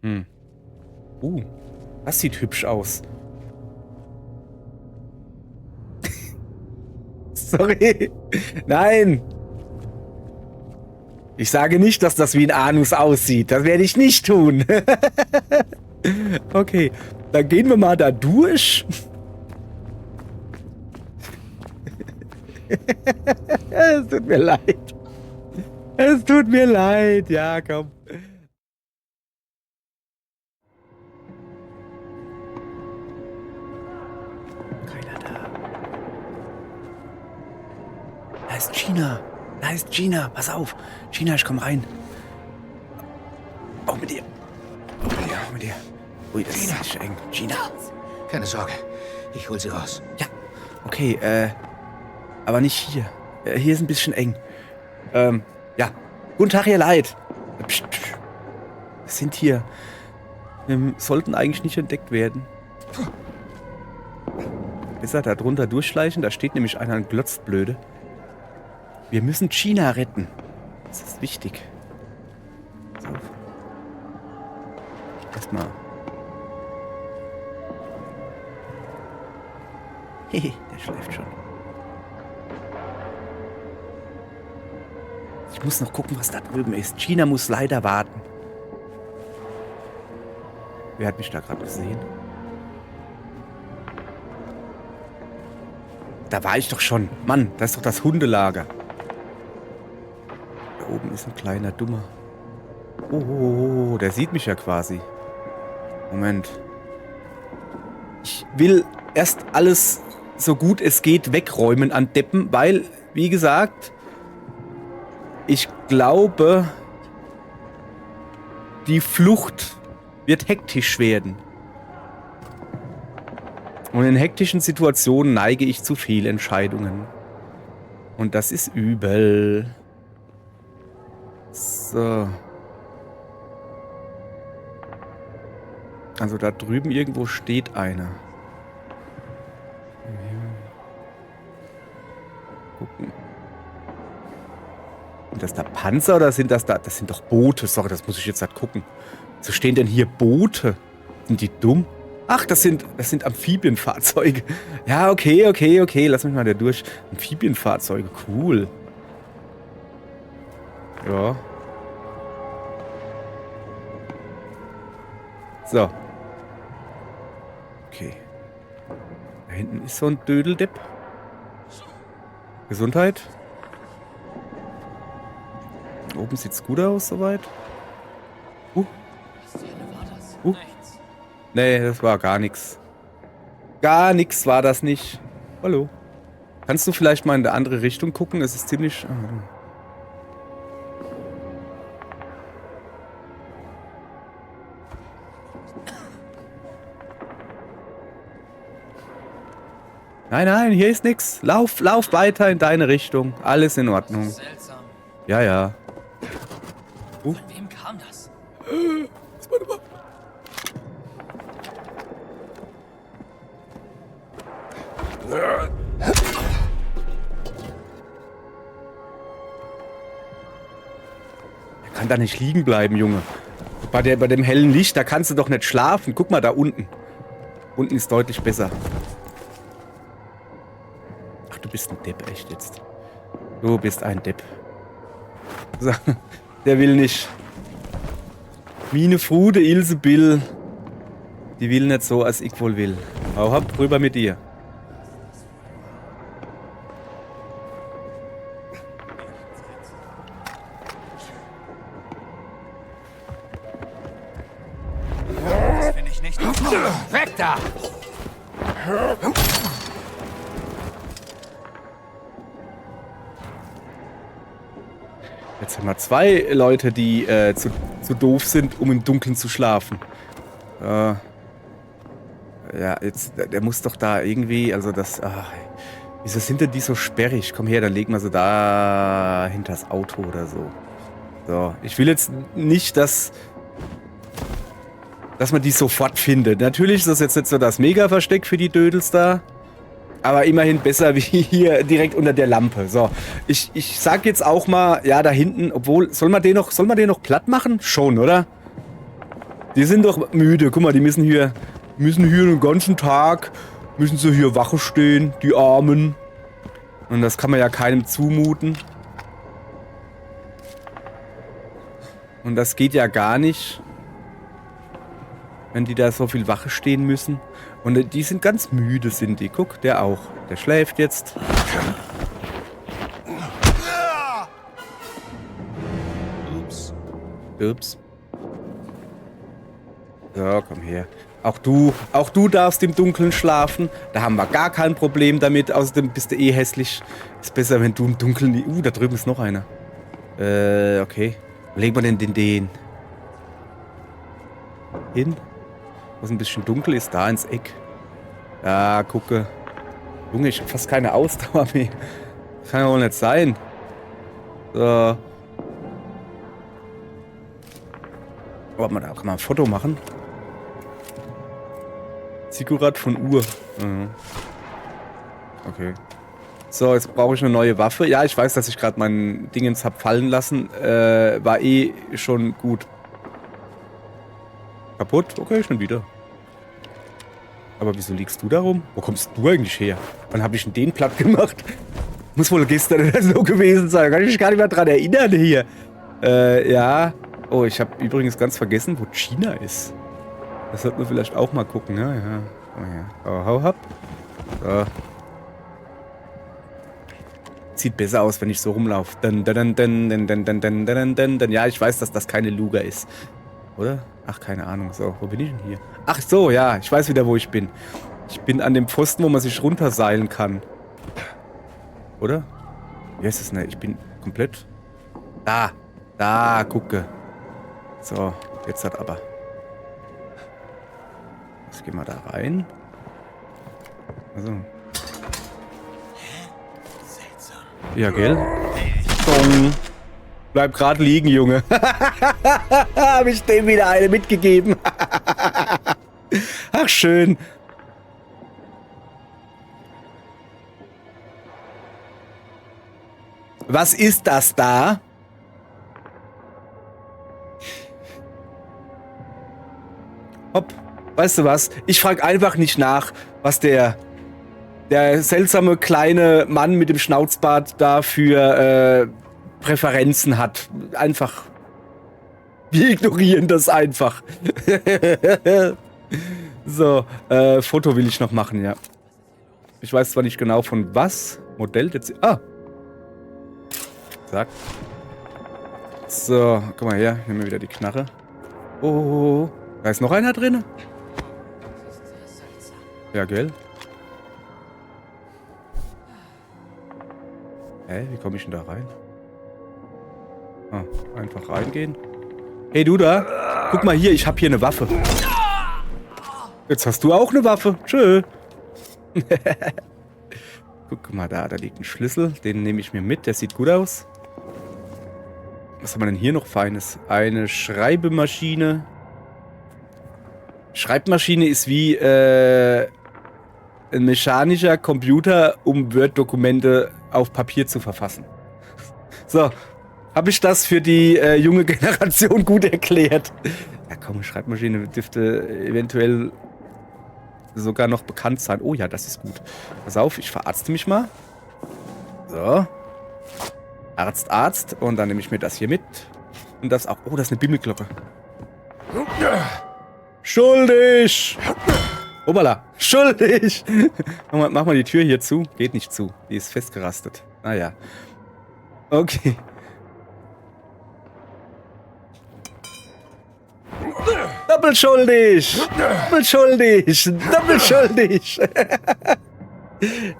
Hm. Das sieht hübsch aus. Sorry. Nein. Ich sage nicht, dass das wie ein Anus aussieht. Das werde ich nicht tun. Okay, dann gehen wir mal da durch. Es tut mir leid. Es tut mir leid. Ja, komm. Keiner da. Da ist Gina. Da ist Gina. Pass auf. Gina, ich komm rein. Auch mit dir. Auch mit dir. Ui, das ist echt eng. Gina. Keine Sorge, ich hol sie raus. Ja. Okay, aber nicht hier. Hier ist ein bisschen eng. Ja. Guten Tag, ihr Leid. Psst, psst. Wir sind hier. Wir sollten eigentlich nicht entdeckt werden. Besser da drunter durchschleichen. Da steht nämlich einer und glotzt blöde. Wir müssen Gina retten. Das ist wichtig. So. Erstmal. Hehe, der schläft schon. Ich muss noch gucken, was da drüben ist. Gina muss leider warten. Wer hat mich da gerade gesehen? Da war ich doch schon. Mann, das ist doch das Hundelager. Da oben ist ein kleiner Dummer. Oh, der sieht mich ja quasi. Moment. Ich will erst alles so gut es geht wegräumen an Deppen, weil, wie gesagt, ich glaube, die Flucht wird hektisch werden. Und in hektischen Situationen neige ich zu Fehlentscheidungen. Und das ist übel. So. Also da drüben irgendwo steht einer. Gucken. Sind das da Panzer oder sind das da... Das sind doch Boote. Sorry, das muss ich jetzt halt gucken. So stehen denn hier Boote? Sind die dumm? Ach, das sind Amphibienfahrzeuge. Ja, okay. Lass mich mal da durch. Amphibienfahrzeuge, cool. Ja. So. Okay. Da hinten ist so ein Dödeldepp. Gesundheit. Oben sieht's gut aus, soweit. Nee, das war gar nichts. Gar nichts war das nicht. Hallo. Kannst du vielleicht mal in eine andere Richtung gucken? Es ist ziemlich... Nein, hier ist nix. Lauf weiter in deine Richtung. Alles in Ordnung. Seltsam. Ja. Von wem kam das? Er kann da nicht liegen bleiben, Junge. Bei dem hellen Licht, da kannst du doch nicht schlafen. Guck mal da unten. Unten ist deutlich besser. Ach, du bist ein Depp, echt jetzt. Du bist ein Depp. So, der will nicht. Mine Frude, Ilse Bill. Die will nicht so, als ich wohl will. Hau ab, rüber mit dir. Das finde ich nicht. Weg da! Jetzt haben wir zwei Leute, die zu doof sind, um im Dunkeln zu schlafen. Ja, jetzt, der muss doch da irgendwie, also das, wieso sind denn die so sperrig? Komm her, dann legen wir sie da hinter das Auto oder so. So, ich will jetzt nicht, dass man die sofort findet. Natürlich ist das jetzt nicht so das Mega-Versteck für die Dödels da. Aber immerhin besser wie hier direkt unter der Lampe. So, ich sag jetzt auch mal, ja, da hinten, obwohl, soll man den noch platt machen? Schon, oder? Die sind doch müde. Guck mal, die müssen hier den ganzen Tag, müssen sie hier Wache stehen, die Armen. Und das kann man ja keinem zumuten. Und das geht ja gar nicht, wenn die da so viel Wache stehen müssen. Und die sind ganz müde, sind die. Guck, der auch. Der schläft jetzt. Ups. So, komm her. Auch du darfst im Dunkeln schlafen. Da haben wir gar kein Problem damit. Außerdem bist du eh hässlich. Ist besser, wenn du im Dunkeln... da drüben ist noch einer. Okay. Wo legen wir denn den hin? Wo es ein bisschen dunkel ist, da ins Eck. Ja, gucke. Junge, ich hab fast keine Ausdauer mehr. Kann ja wohl nicht sein. So. Warte mal, da kann man ein Foto machen. Ziggurat von Uhr. Mhm. Okay. So, jetzt brauche ich eine neue Waffe. Ja, ich weiß, dass ich gerade mein Dingens hab fallen lassen. War eh schon gut. Kaputt? Okay, schon wieder. Aber wieso liegst du da rum? Wo kommst du eigentlich her? Wann habe ich denn den platt gemacht? Muss wohl gestern oder so gewesen sein. Kann ich mich gar nicht mehr dran erinnern hier. Ja. Oh, ich habe übrigens ganz vergessen, wo China ist. Das sollten wir vielleicht auch mal gucken, ne? Ja. Oh, ja. Oh, hau ab. So. Sieht besser aus, wenn ich so rumlaufe. Ja, ich weiß, dass das keine Luga ist. Oder? Ach, keine Ahnung. So, wo bin ich denn hier? Ach so, ja, ich weiß wieder, wo ich bin. Ich bin an dem Pfosten, wo man sich runterseilen kann. Oder? Wie ist es, ne? Ich bin komplett... Da, gucke. So, jetzt hat aber... Jetzt gehen wir da rein. Also. Ja, gell? Dong. Bleib gerade liegen, Junge. Hab ich dem wieder eine mitgegeben. Ach, schön. Was ist das da? Hopp. Weißt du was? Ich frage einfach nicht nach, was der seltsame kleine Mann mit dem Schnauzbart da für Präferenzen hat. Einfach. Wir ignorieren das einfach. So, Foto will ich noch machen, ja. Ich weiß zwar nicht genau von was. Modell jetzt. Ah! Zack. So, guck mal her. Nehmen wir wieder die Knarre. Oh, da ist noch einer drin. Ja, gell? Hä, wie komme ich denn da rein? Ah, einfach reingehen. Hey, du da? Guck mal hier, ich habe hier eine Waffe. Jetzt hast du auch eine Waffe. Tschö. Guck mal da liegt ein Schlüssel. Den nehme ich mir mit, der sieht gut aus. Was haben wir denn hier noch Feines? Eine Schreibmaschine. Schreibmaschine ist wie ein mechanischer Computer, um Word-Dokumente auf Papier zu verfassen. So, habe ich das für die junge Generation gut erklärt? Ja komm, Schreibmaschine dürfte eventuell sogar noch bekannt sein. Oh ja, das ist gut. Pass auf, ich verarzte mich mal. So. Arzt. Und dann nehme ich mir das hier mit. Und das auch. Oh, das ist eine Bimmelglocke. Schuldig! Obala, schuldig! Mach mal die Tür hier zu. Geht nicht zu. Die ist festgerastet. Naja. Okay. Doppelschuldig! Doppelschuldig! Doppelschuldig!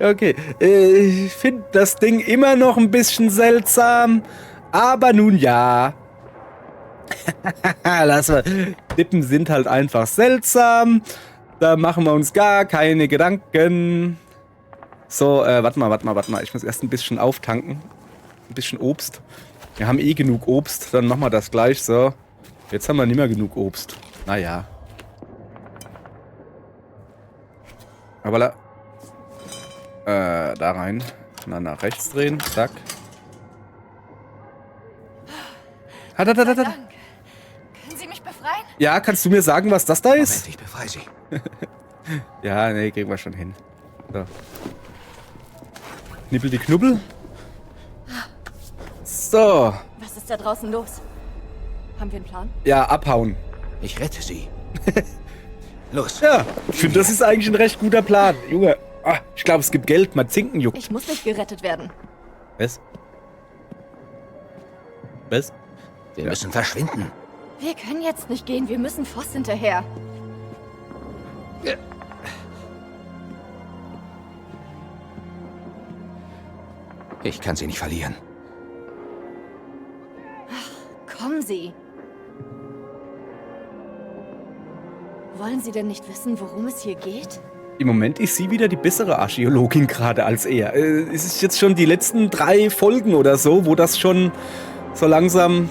Okay. Ich finde das Ding immer noch ein bisschen seltsam. Aber nun ja. Lass mal. Lippen sind halt einfach seltsam. Da machen wir uns gar keine Gedanken. So, warte mal. Ich muss erst ein bisschen auftanken. Ein bisschen Obst. Wir haben eh genug Obst. Dann machen wir das gleich. So. Jetzt haben wir nicht mehr genug Obst. Naja. Aber da rein. Dann nach rechts drehen. Zack. Dank. Können Sie mich befreien? Ja, kannst du mir sagen, was das da ist? Moment, ich befreie sie. Ja, nee, kriegen wir schon hin. So. Knibbel die Knubbel. So. Was ist da draußen los? Haben wir einen Plan? Ja, abhauen. Ich rette sie. Los. Ja, ich finde, das ist eigentlich ein recht guter Plan. Junge, ich glaube, es gibt Geld. Mal Zinken juckt. Ich muss nicht gerettet werden. Was? Was? Wir müssen verschwinden. Wir können jetzt nicht gehen. Wir müssen Voss hinterher. Ich kann sie nicht verlieren. Kommen Sie. Wollen Sie denn nicht wissen, worum es hier geht? Im Moment ist sie wieder die bessere Archäologin gerade als er. Es ist jetzt schon die letzten 3 Folgen oder so, wo das schon so langsam...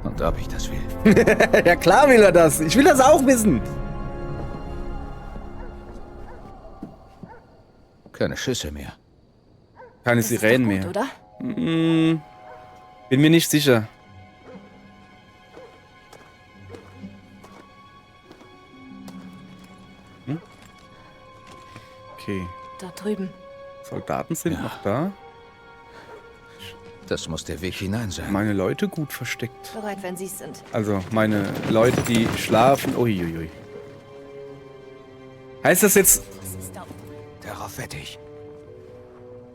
Und ob ich das will. Ja klar will er das. Ich will das auch wissen. Keine Schüsse mehr. Keine Das ist Sirenen doch mehr. gut, oder? Bin mir nicht sicher. Okay. Dort drüben. Soldaten sind Ja. noch da. Das muss der Weg hinein sein. Meine Leute gut versteckt. Bereit, wenn Sie es sind. Also meine Leute, die schlafen. Uiuiui. Heißt das jetzt, Was ist da? Darauf wette ich.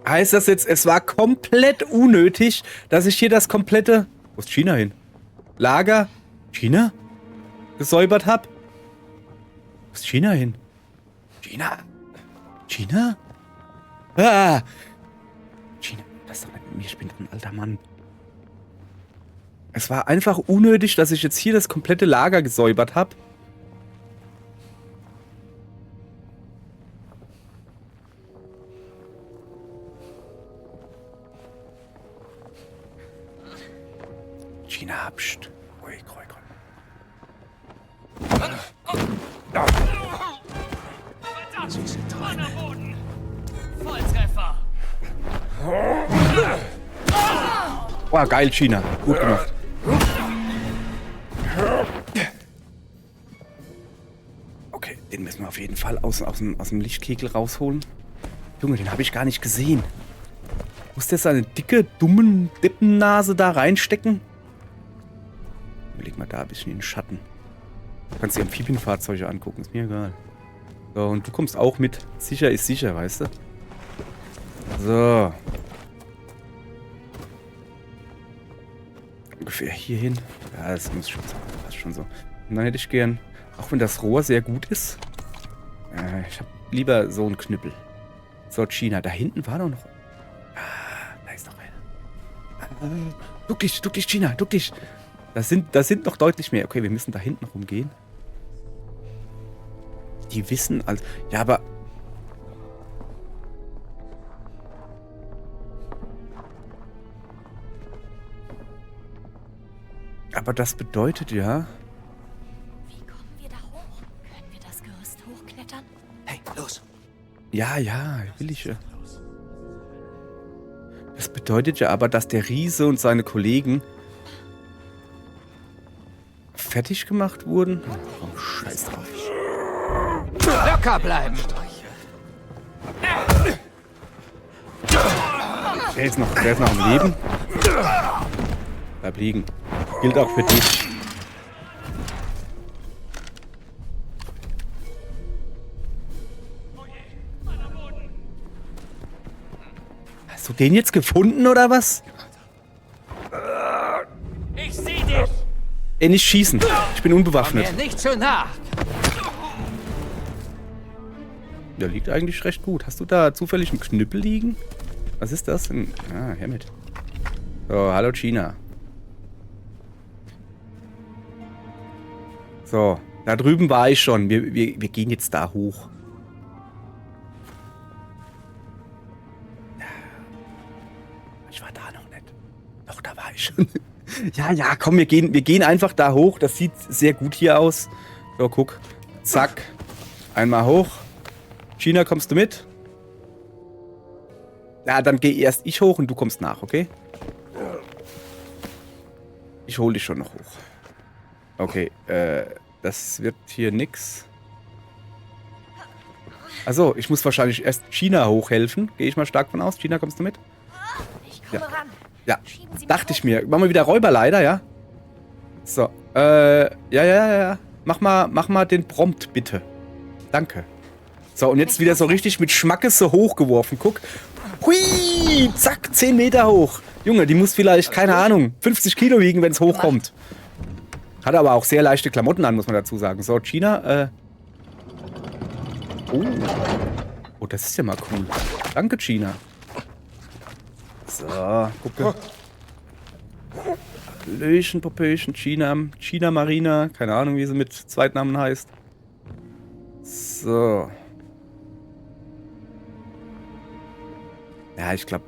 es war komplett unnötig, dass ich hier das komplette... Wo ist China hin? Lager? China? Gesäubert hab? Wo ist China hin? China? China? Ah! China, das ist doch nicht mit mir, ich bin doch ein alter Mann. Es war einfach unnötig, dass ich jetzt hier das komplette Lager gesäubert hab. China, pst. Ruhig, ruhig, Sie sind dran. Volltreffer! Oh, geil, China. Gut gemacht. Okay, den müssen wir auf jeden Fall aus dem Lichtkegel rausholen. Junge, den habe ich gar nicht gesehen. Muss der seine dicke, dummen Deppennase da reinstecken? Leg mal da ein bisschen in den Schatten. Du kannst die Amphibienfahrzeuge angucken, ist mir egal. So, und du kommst auch mit. Sicher ist sicher, weißt du? So. Ungefähr hier hin. Ja, das muss schon so. Passt schon so. Und dann hätte ich gern, auch wenn das Rohr sehr gut ist, ich habe lieber so einen Knüppel. So, China. Da hinten war doch noch... Ah, da ist noch einer. Duck dich, China, duck dich. Das sind noch deutlich mehr. Okay, wir müssen da hinten rumgehen. Die wissen also... Ja, aber... Aber das bedeutet ja... Wie kommen wir da hoch? Können wir das Gerüst hochklettern? Hey, los. Ja, will ich ja. Das bedeutet ja aber, dass der Riese und seine Kollegen fertig gemacht wurden. Oh, scheiß drauf. Locker bleiben. Der ist noch am Leben. Bleib liegen. Gilt auch für dich. Hast du den jetzt gefunden oder was? Ich seh dich! Nicht schießen. Ich bin unbewaffnet. Mir nicht zu nah. Der liegt eigentlich recht gut. Hast du da zufällig einen Knüppel liegen? Was ist das? Ah, her mit. So, hallo China. So, da drüben war ich schon. Wir gehen jetzt da hoch. Ich war da noch nicht. Doch, da war ich schon. Ja, komm, wir gehen einfach da hoch. Das sieht sehr gut hier aus. So, guck. Zack. Einmal hoch. China, kommst du mit? Ja, dann geh erst ich hoch und du kommst nach, okay? Ich hole dich schon noch hoch. Okay, das wird hier nix. Also, ich muss wahrscheinlich erst China hochhelfen. Gehe ich mal stark von aus. China, kommst du mit? Ich komme ran. Ja, Schieben Sie dachte mich ich mir. Machen wir wieder Räuberleiter, ja? So, ja. Mach mal den Prompt, bitte. Danke. So, und jetzt wieder so richtig mit Schmackes so hochgeworfen. Guck. Hui! Zack, 10 Meter hoch. Junge, die muss vielleicht, keine Ahnung, 50 Kilo wiegen, wenn es hochkommt. Hat aber auch sehr leichte Klamotten an, muss man dazu sagen. So, China, Oh, das ist ja mal cool. Danke, China. So, gucke. Hallöchen, Popöchen, China Marina. Keine Ahnung, wie sie mit Zweitnamen heißt. So. Ja, ich glaube...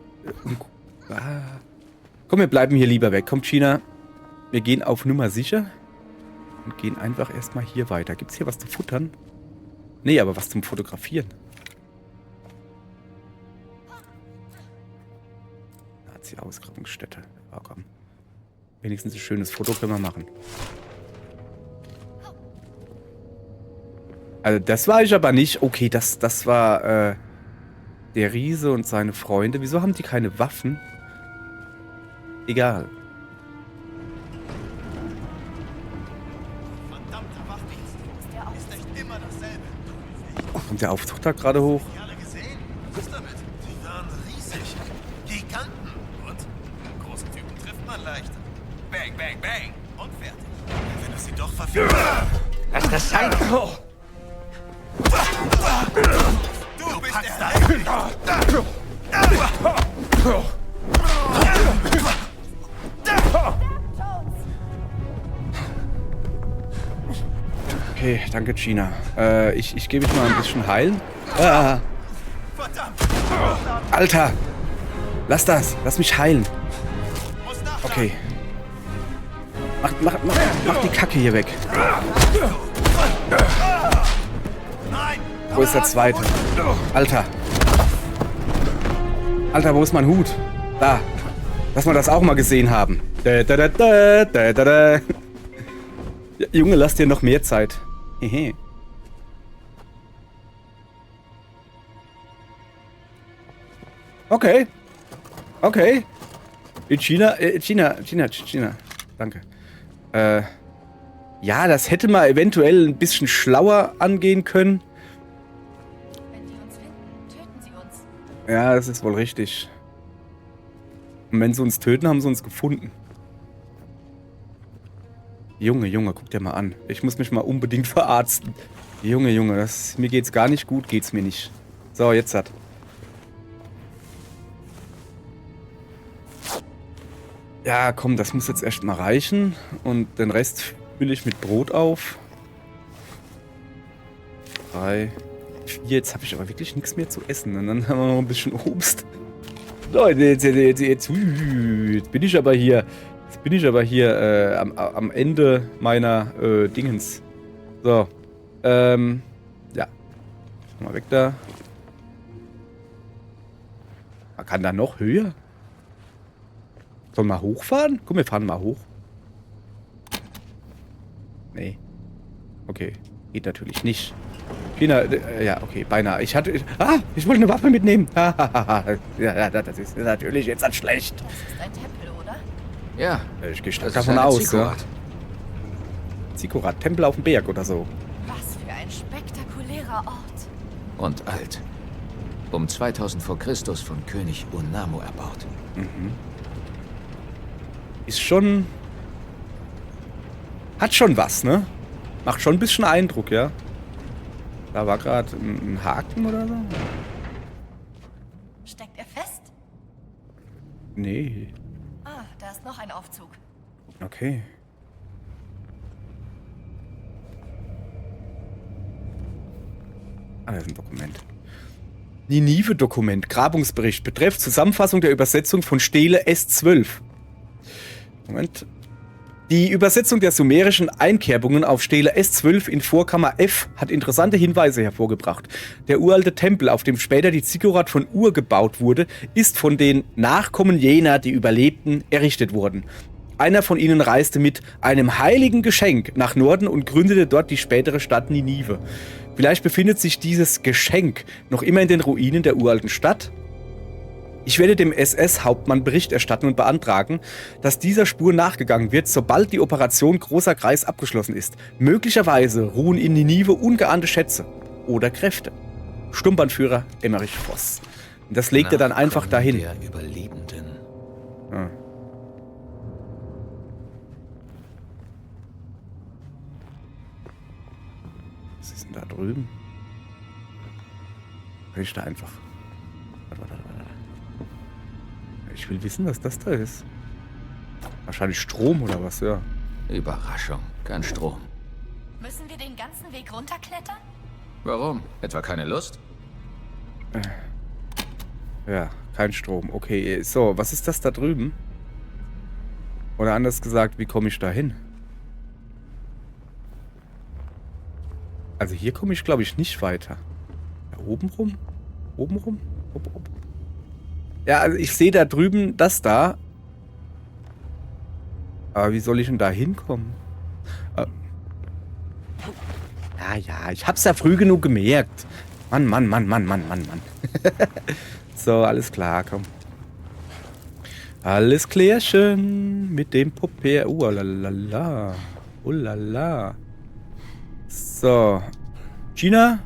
Komm, wir bleiben hier lieber weg. Komm, China. Wir gehen auf Nummer sicher. Und gehen einfach erstmal hier weiter. Gibt's hier was zu futtern? Nee, aber was zum Fotografieren. Nazi-Ausgrabungsstätte. Ja, komm. Wenigstens ein schönes Foto können wir machen. Also das war ich aber nicht. Okay, das war der Riese und seine Freunde. Wieso haben die keine Waffen? Egal. Verdammter Wachdienst. Ist echt immer dasselbe. Kommt der Aufzug da gerade hoch? Die alle gesehen? Was damit? Die waren riesig. Giganten. Und große Typen trifft man leicht. Bang, bang, bang. Und fertig. Wenn es sie doch verfehlt. Lass das sein! Du bist der Okay, danke, China. Ich gebe mich mal ein bisschen heilen. Ah. Verdammt. Alter! Lass das! Lass mich heilen! Muss nachladen. Okay. Mach die Kacke hier weg. Nein. Wo ist der zweite? Alter. Alter, wo ist mein Hut? Da. Lass mal das auch mal gesehen haben. Ja, Junge, lass dir noch mehr Zeit. Hehe. Okay. Okay. In China. Danke. Ja, das hätte mal eventuell ein bisschen schlauer angehen können. Wenn die uns finden, töten sie uns. Ja, das ist wohl richtig. Und wenn sie uns töten, haben sie uns gefunden. Junge, guck dir mal an. Ich muss mich mal unbedingt verarzten. Junge, mir geht's gar nicht gut, geht's mir nicht. So, jetzt hat. Ja, komm, das muss jetzt erst mal reichen. Und den Rest fülle ich mit Brot auf. 3, 4. Jetzt habe ich aber wirklich nichts mehr zu essen. Und dann haben wir noch ein bisschen Obst. Leute, jetzt bin ich aber hier. Am Ende meiner Dingens. So. Ja. Mal weg da. Man kann da noch höher? Sollen wir mal hochfahren? Komm, wir fahren mal hoch. Nee. Okay. Geht natürlich nicht. China, ja, okay, beinahe. Ich wollte eine Waffe mitnehmen. Ja, das ist natürlich jetzt dann schlecht. Das ist ein Tempel, oder? Ja, Ich gehe stark das ist davon eine aus, ja. Zikorat. Zikorat, Tempel auf dem Berg oder so. Was für ein spektakulärer Ort. Und alt. Um 2000 vor Christus von König Unnamo erbaut. Ist schon... Hat schon was, ne? Macht schon ein bisschen Eindruck, ja. Da war gerade ein Haken oder so. Steckt er fest? Nee. Ah, da ist noch ein Aufzug. Okay. Ah, das ist ein Dokument. Ninive-Dokument. Grabungsbericht. Betreff Zusammenfassung der Übersetzung von Stele S12. Moment. Die Übersetzung der sumerischen Einkerbungen auf Stele S12 in Vorkammer F hat interessante Hinweise hervorgebracht. Der uralte Tempel, auf dem später die Ziggurat von Ur gebaut wurde, ist von den Nachkommen jener, die überlebten, errichtet worden. Einer von ihnen reiste mit einem heiligen Geschenk nach Norden und gründete dort die spätere Stadt Ninive. Vielleicht befindet sich dieses Geschenk noch immer in den Ruinen der uralten Stadt. Ich werde dem SS-Hauptmann Bericht erstatten und beantragen, dass dieser Spur nachgegangen wird, sobald die Operation Großer Kreis abgeschlossen ist. Möglicherweise ruhen in Ninive ungeahnte Schätze oder Kräfte. Sturmbannführer Emmerich Voss. Und das legt er dann einfach dahin. Der Überlebenden. Ja. Was ist denn da drüben? Ich da einfach. Warte. Ich will wissen, was das da ist. Wahrscheinlich Strom oder was, ja. Überraschung, kein Strom. Müssen wir den ganzen Weg runterklettern? Warum? Etwa keine Lust? Ja, kein Strom. Okay, so, was ist das da drüben? Oder anders gesagt, wie komme ich da hin? Also hier komme ich, glaube ich, nicht weiter. Da oben rum? Oben rum? Ob. Ja, also ich sehe da drüben das da. Aber wie soll ich denn da hinkommen? Ja, ich hab's ja früh genug gemerkt. Mann. So, alles klar, komm. Alles klärchen mit dem Popper. Lalala. Lala. So. Gina?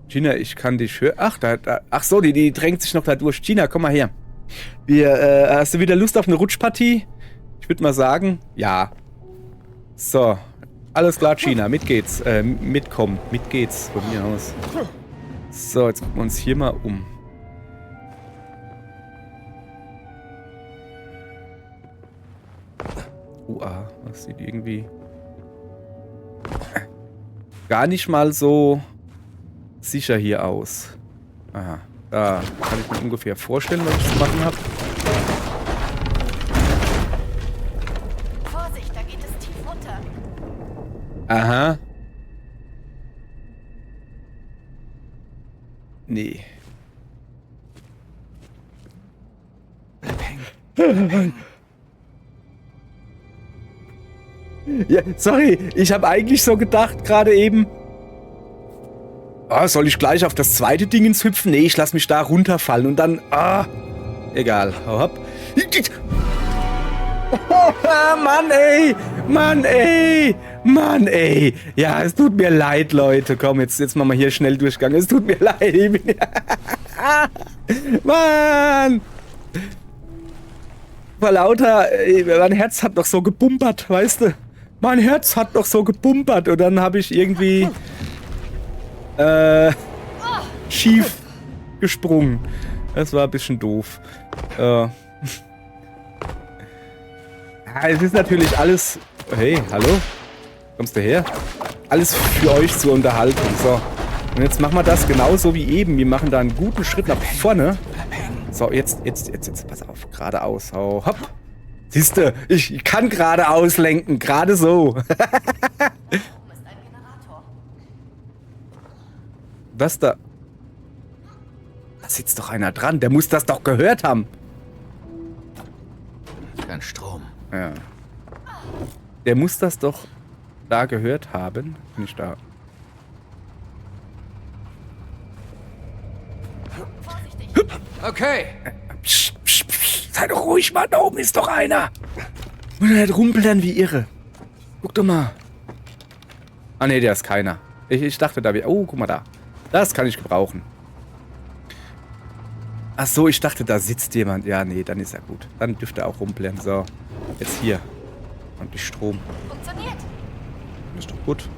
Gina, ich kann dich hören. Ach so, die drängt sich noch da durch. Gina, komm mal her. Hast du wieder Lust auf eine Rutschpartie? Ich würde mal sagen, ja. So, alles klar, Gina, mit geht's. Mitkommen, mit geht's von mir aus. So, jetzt gucken wir uns hier mal um. Das sieht irgendwie gar nicht mal so sicher hier aus. Aha, da kann ich mir ungefähr vorstellen, was ich zu machen habe. Vorsicht, da geht es tief runter. Aha. Nee. Ja, sorry, ich habe eigentlich so gedacht, gerade eben. Soll ich gleich auf das zweite Ding ins hüpfen? Nee, ich lass mich da runterfallen und dann. Egal. Hau hopp. Mann, ey. Ja, es tut mir leid, Leute. Komm, jetzt machen wir hier schnell Durchgang. Es tut mir leid. Mann! Vor lauter. Mein Herz hat noch so gebumpert, weißt du? Mein Herz hat noch so gebumpert und dann habe ich irgendwie schief gesprungen. Das war ein bisschen doof. Es ist natürlich alles... Hey, hallo? Kommst du her? Alles für euch zur Unterhaltung. So. Und jetzt machen wir das genauso wie eben. Wir machen da einen guten Schritt nach vorne. So, jetzt pass auf. Geradeaus. Hau, hopp. Siehste, ich kann geradeaus lenken. Gerade so. Was da? Da sitzt doch einer dran. Der muss das doch gehört haben. Kein Strom. Ja. Der muss das doch da gehört haben. Nicht da. Okay. Psst, sei doch ruhig, Mann. Da oben ist doch einer. Und er rumpeln wie irre. Guck doch mal. Ah, ne, der ist keiner. Ich dachte, da wäre... Oh, guck mal da. Das kann ich gebrauchen. Ach so, ich dachte, da sitzt jemand. Ja, nee, dann ist er gut. Dann dürfte er auch rumpeln. So, jetzt hier. Und die Strom. Funktioniert. Ist doch gut.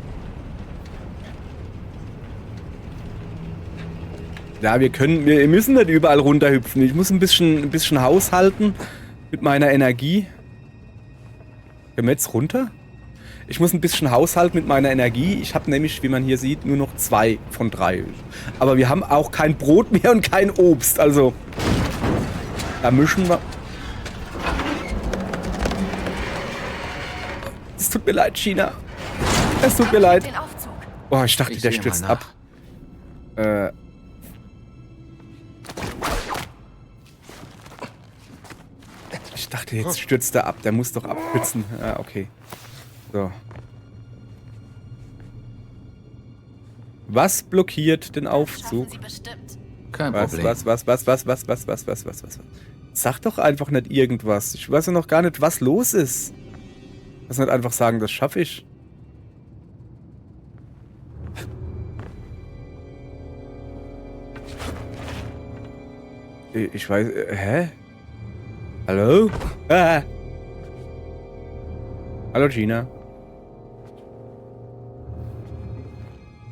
Ja, wir müssen nicht überall runterhüpfen. Ich muss ein bisschen haushalten mit meiner Energie. Können wir jetzt runter? Ich muss ein bisschen haushalten mit meiner Energie. Ich habe nämlich, wie man hier sieht, nur noch 2 von 3. Aber wir haben auch kein Brot mehr und kein Obst. Also, da mischen wir... Es tut mir leid, China. Es tut mir leid. Den Aufzug. Oh, ich dachte, der sehe stürzt mal ab. Ich dachte, jetzt stürzt er ab. Der muss doch abstürzen. Ja, okay. So. Was blockiert den Aufzug? Schaffen Sie bestimmt. Kein Was? Sag doch einfach nicht irgendwas. Ich weiß ja noch gar nicht, was los ist. Lass nicht einfach sagen, das schaffe ich. Ich weiß... hä? Hallo? Ah. Hallo, Gina.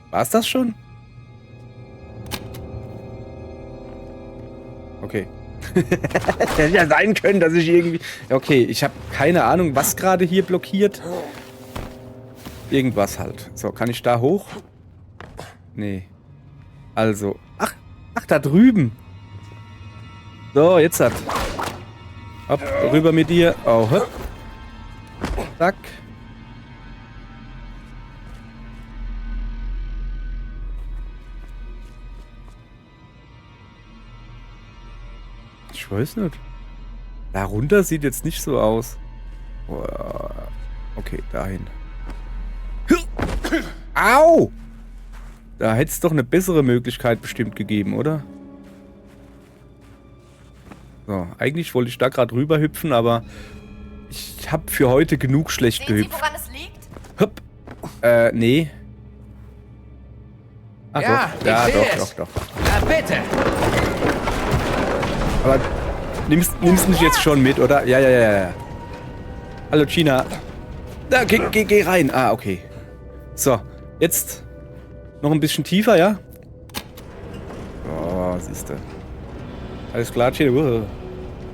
War's das schon? Okay. Hätte ja sein können, dass ich irgendwie... Okay, ich habe keine Ahnung, was gerade hier blockiert. Irgendwas halt. So, kann ich da hoch? Nee. Also... Ach, da drüben. So, jetzt hat. Hopp, rüber mit dir. Oh, hopp. Zack. Ich weiß nicht. Darunter sieht jetzt nicht so aus. Okay, dahin. Au! Da hätte es doch eine bessere Möglichkeit bestimmt gegeben, oder? So, eigentlich wollte ich da gerade rüber hüpfen, aber ich habe für heute genug schlecht Sehen Sie, gehüpft. woran es liegt? Hopp. Nee. Ah, Ja, doch. Ja, ich sehe es. doch. Na bitte! Aber nimmst nicht jetzt schon mit, oder? Ja. Hallo, Gina. Da, geh rein. Ah, okay. So, jetzt noch ein bisschen tiefer, ja? Oh, siehst du. Alles klar, Gina.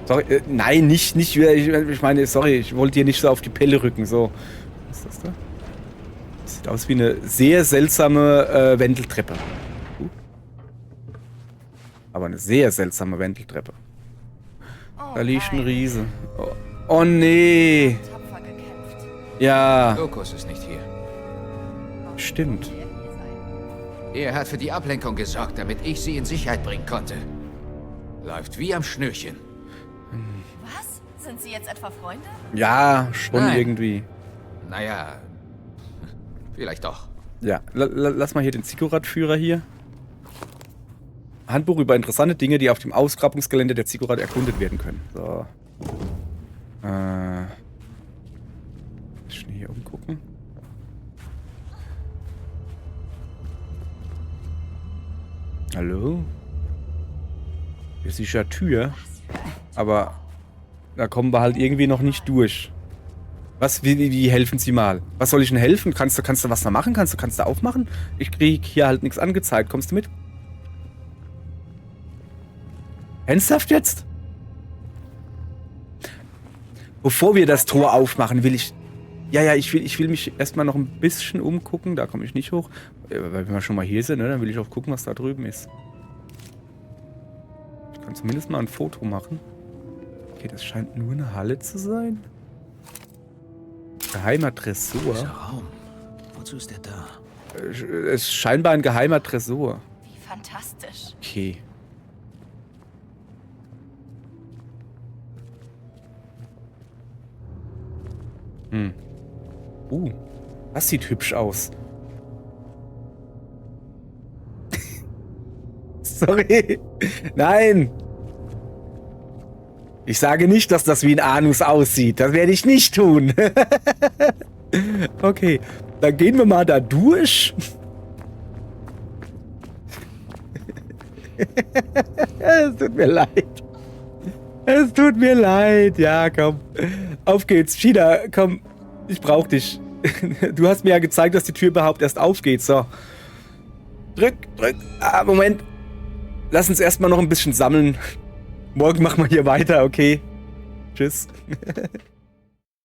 Sorry, nein, nicht. Ich meine, sorry, ich wollte dir nicht so auf die Pelle rücken. So. Was ist das da? Das sieht aus wie eine sehr seltsame Wendeltreppe. Aber eine sehr seltsame Wendeltreppe. Oh, Da liegt ein nein. Riese. Oh nee. Tapfer gekämpft. Ja, Lukas ist nicht hier. stimmt. Hier sein. Er hat für die Ablenkung gesorgt, damit ich sie in Sicherheit bringen konnte. Läuft wie am Schnürchen. Was? Sind Sie jetzt etwa Freunde? Ja, schon Nein. irgendwie. Naja, vielleicht doch. Ja, lass mal hier den Ziggurat-Führer hier. Handbuch über interessante Dinge, die auf dem Ausgrabungsgelände der Ziggurat erkundet werden können. So. Schnell hier umgucken. Hallo? Hier ist ja Tür. Aber da kommen wir halt irgendwie noch nicht durch. Was? Wie helfen Sie mal? Was soll ich denn helfen? Kannst du was da machen? Kannst du aufmachen? Ich krieg hier halt nichts angezeigt. Kommst du mit? Ernsthaft jetzt? Bevor wir das Tor aufmachen, will ich... Ja, ich will mich erstmal noch ein bisschen umgucken. Da komme ich nicht hoch. Weil wir schon mal hier sind, ne? Dann will ich auch gucken, was da drüben ist. Ich kann zumindest mal ein Foto machen. Okay, das scheint nur eine Halle zu sein. Geheimer Tresor. Dieser Raum. Wozu ist er da? Es ist scheinbar ein geheimer Tresor. Wie fantastisch. Okay. Das sieht hübsch aus. Sorry. Nein. Ich sage nicht, dass das wie ein Anus aussieht. Das werde ich nicht tun. Okay. Dann gehen wir mal da durch. Es tut mir leid. Es tut mir leid. Ja, komm. Auf geht's. China, komm. Ich brauch dich. Du hast mir ja gezeigt, dass die Tür überhaupt erst aufgeht. So. Drück. Ah, Moment. Lass uns erstmal noch ein bisschen sammeln. Morgen machen wir hier weiter, okay? Tschüss.